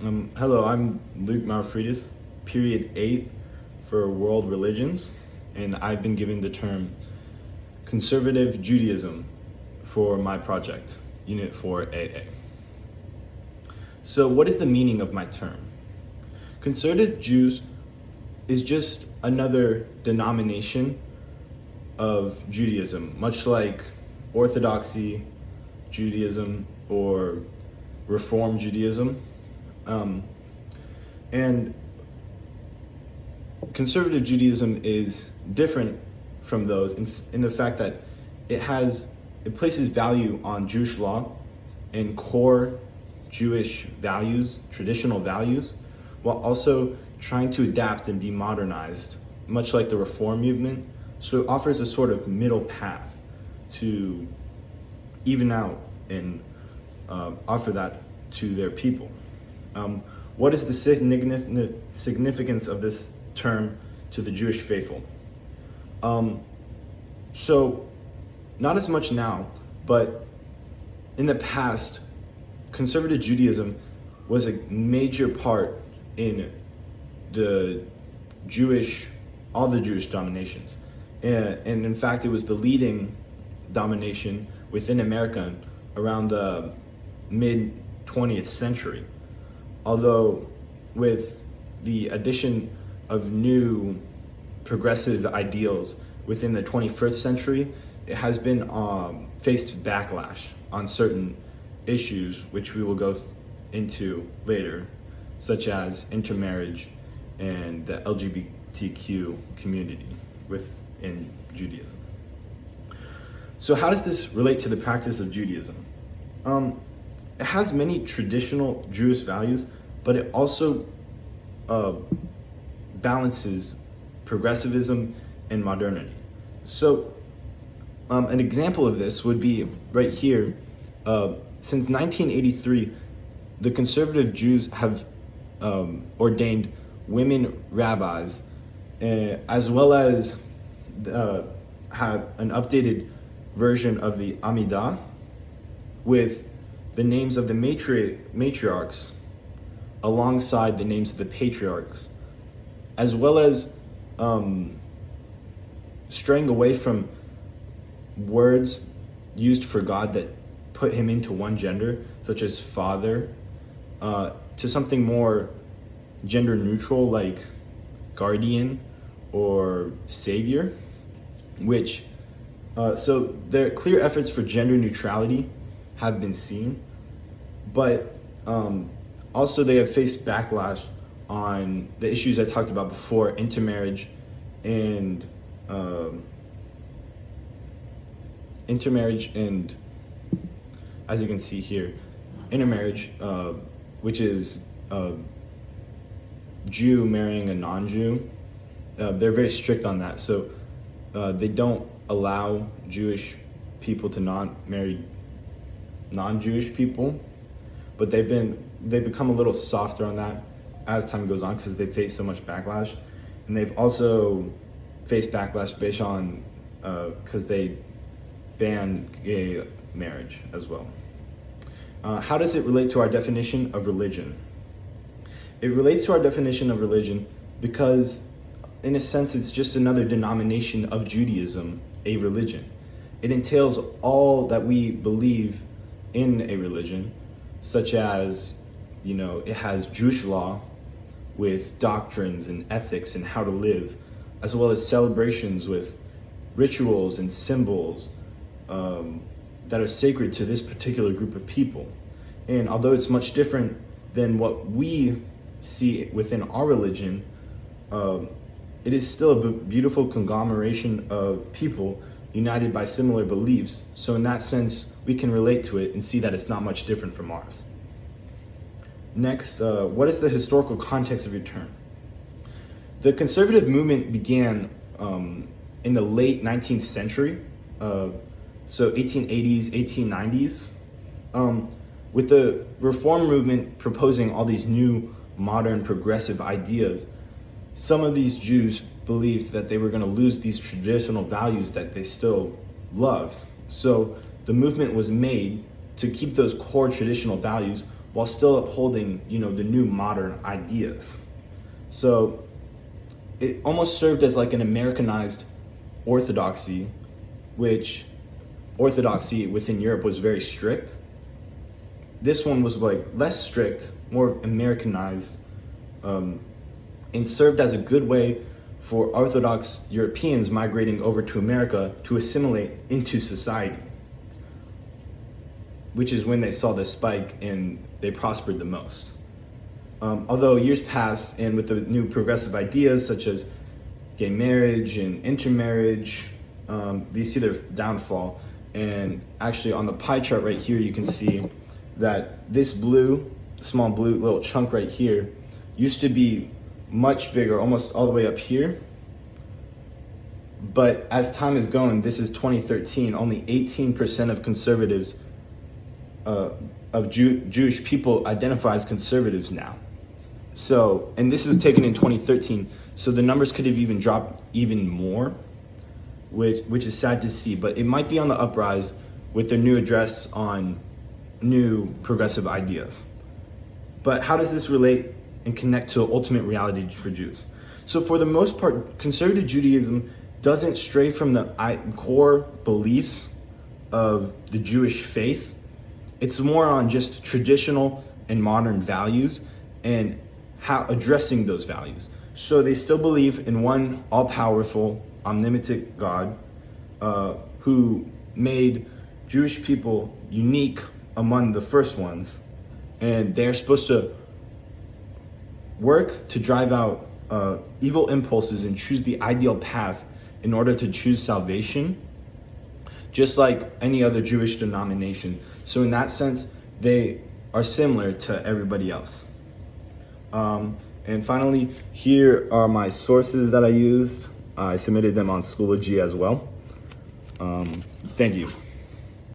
Hello, I'm Luke Malfridis, period 8 for world religions, and I've been given the term conservative Judaism for my project, Unit 4AA. So, what is the meaning of my term? Conservative Jews is just another denomination of Judaism, much like Orthodoxy Judaism or Reform Judaism. And conservative Judaism is different from those in the fact that it places value on Jewish law and core Jewish values, traditional values, while also trying to adapt and be modernized, much like the Reform movement. So it offers a sort of middle path to even out and offer that to their people. What is the significance of this term to the Jewish faithful? So, not as much now, but in the past, conservative Judaism was a major part in all the Jewish dominations. And in fact, it was the leading domination within America around the mid 20th century. Although with the addition of new progressive ideals within the 21st century, it has been faced backlash on certain issues, which we will go into later, such as intermarriage and the LGBTQ community within Judaism. So how does this relate to the practice of Judaism? It has many traditional Jewish values, but it also balances progressivism and modernity. So an example of this would be right here. Since 1983, the conservative Jews have ordained women rabbis, as well as have an updated version of the Amidah with the names of the matriarchs alongside the names of the patriarchs, as well as straying away from words used for God that put him into one gender, such as father, to something more gender neutral like guardian or savior, which so their clear efforts for gender neutrality have been seen, but also they have faced backlash on the issues I talked about before, intermarriage and as you can see here, intermarriage, which is a Jew marrying a non-Jew. They're very strict on that, so they don't allow Jewish people to not marry non-Jewish people, but they've become a little softer on that as time goes on because they face so much backlash, and they've also faced backlash based on because they ban gay marriage as well. How does it relate to our definition of religion? It relates to our definition of religion because, in a sense, it's just another denomination of Judaism, a religion. It entails all that we believe in a religion, such as, it has Jewish law with doctrines and ethics and how to live, as well as celebrations with rituals and symbols that are sacred to this particular group of people. And although it's much different than what we see within our religion, it is still a beautiful conglomeration of people united by similar beliefs. So in that sense, we can relate to it and see that it's not much different from ours. Next, what is the historical context of your term? The conservative movement began in the late 19th century, so 1880s, 1890s, with the Reform movement proposing all these new modern progressive ideas. Some of these Jews believed that they were going to lose these traditional values that they still loved. So the movement was made to keep those core traditional values while still upholding, the new modern ideas. So it almost served as like an Americanized orthodoxy, which orthodoxy within Europe was very strict. This one was like less strict, more Americanized, and served as a good way for Orthodox Europeans migrating over to America to assimilate into society, which is when they saw the spike and they prospered the most. Although years passed, and with the new progressive ideas such as gay marriage and intermarriage, you see their downfall. And actually on the pie chart right here, you can see that this small blue little chunk right here used to be much bigger, almost all the way up here. But as time is going, this is 2013, only 18% of conservatives, Jewish people identify as conservatives now. So, and this is taken in 2013, so the numbers could have even dropped even more, which is sad to see, but it might be on the uprise with their new address on new progressive ideas. But how does this relate and connect to ultimate reality for Jews? So for the most part, conservative Judaism doesn't stray from the core beliefs of the Jewish faith. It's more on just traditional and modern values and how addressing those values. So they still believe in one all-powerful, omnipotent God who made Jewish people unique among the first ones, and they're supposed to work to drive out evil impulses and choose the ideal path in order to choose salvation, just like any other Jewish denomination. So in that sense, they are similar to everybody else. And finally, here are my sources that I used. I submitted them on Schoology as well. Thank you.